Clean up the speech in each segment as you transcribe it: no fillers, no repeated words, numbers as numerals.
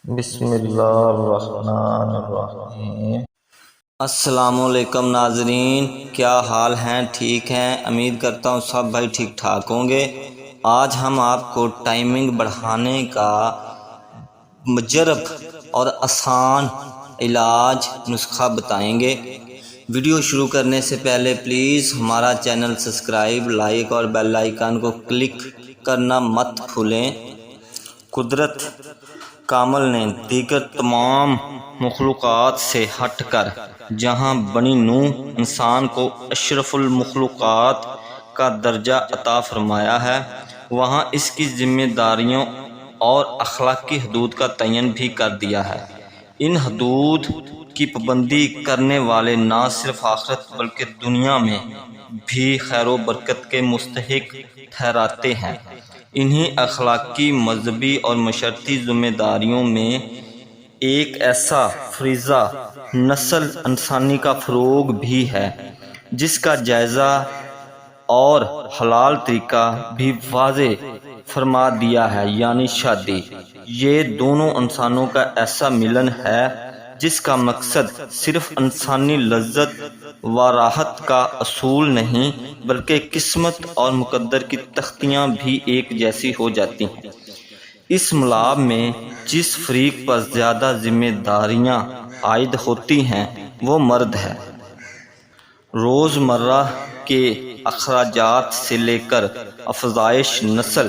بسم اللہ الرحمن الرحیم۔ السلام علیکم ناظرین، کیا حال ہیں؟ ٹھیک ہیں؟ امید کرتا ہوں سب بھائی ٹھیک ٹھاک ہوں گے۔ آج ہم آپ کو ٹائمنگ بڑھانے کا مجرب اور آسان علاج نسخہ بتائیں گے۔ ویڈیو شروع کرنے سے پہلے پلیز ہمارا چینل سبسکرائب، لائک اور بیل آئیکن کو کلک کرنا مت بھولیں۔ قدرت کامل نے دیگر تمام مخلوقات سے ہٹ کر جہاں بنی نوح انسان کو اشرف المخلوقات کا درجہ عطا فرمایا ہے، وہاں اس کی ذمہ داریوں اور اخلاقی حدود کا تعین بھی کر دیا ہے۔ ان حدود کی پابندی کرنے والے نہ صرف آخرت بلکہ دنیا میں بھی خیر و برکت کے مستحق ٹھہراتے ہیں۔ انہی اخلاقی، مذہبی اور معاشرتی ذمہ داریوں میں ایک ایسا فریضہ نسل انسانی کا فروغ بھی ہے جس کا جائزہ اور حلال طریقہ بھی واضح فرما دیا ہے، یعنی شادی۔ یہ دونوں انسانوں کا ایسا ملن ہے جس کا مقصد صرف انسانی لذت و راحت کا اصول نہیں بلکہ قسمت اور مقدر کی تختیاں بھی ایک جیسی ہو جاتی ہیں۔ اس ملاب میں جس فریق پر زیادہ ذمہ داریاں عائد ہوتی ہیں وہ مرد ہے۔ روز مرہ کے اخراجات سے لے کر افزائش نسل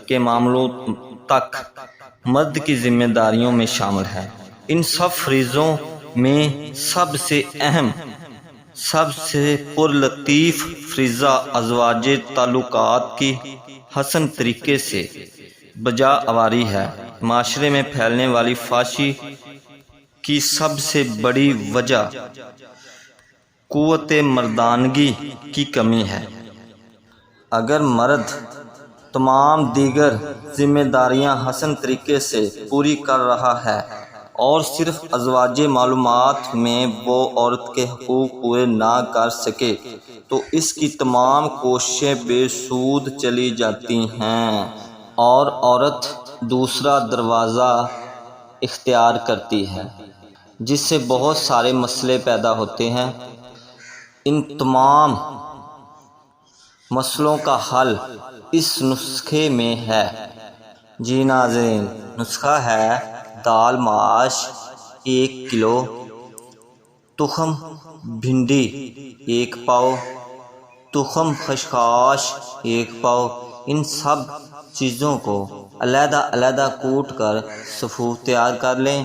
کے معاملوں تک مرد کی ذمہ داریوں میں شامل ہے۔ ان سب فریضوں میں سب سے اہم، سب سے پرلطیف فریضہ ازواج تعلقات کی حسن طریقے سے بجا آوری ہے۔ معاشرے میں پھیلنے والی فحاشی کی سب سے بڑی وجہ قوت مردانگی کی کمی ہے۔ اگر مرد تمام دیگر ذمہ داریاں حسن طریقے سے پوری کر رہا ہے اور صرف ازواج معلومات میں وہ عورت کے حقوق پورے نہ کر سکے تو اس کی تمام کوششیں بے سود چلی جاتی ہیں اور عورت دوسرا دروازہ اختیار کرتی ہے، جس سے بہت سارے مسئلے پیدا ہوتے ہیں۔ ان تمام مسئلوں کا حل اس نسخے میں ہے۔ جی ناظرین، نسخہ ہے: دال ماش 1 کلو، تخم بھنڈی 1 پاؤ، تخم خشخاش 1 پاؤ۔ ان سب چیزوں کو علیحدہ علیحدہ کوٹ کر صفوف تیار کر لیں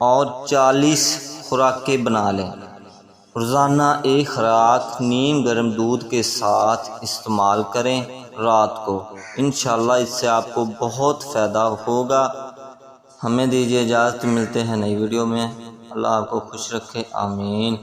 اور 40 خوراکیں بنا لیں۔ روزانہ ایک خوراک نیم گرم دودھ کے ساتھ استعمال کریں رات کو۔ انشاءاللہ اس سے آپ کو بہت فائدہ ہوگا۔ ہمیں دیجیے اجازت، ملتے ہیں نئی ویڈیو میں۔ اللہ آپ کو خوش رکھے، آمین۔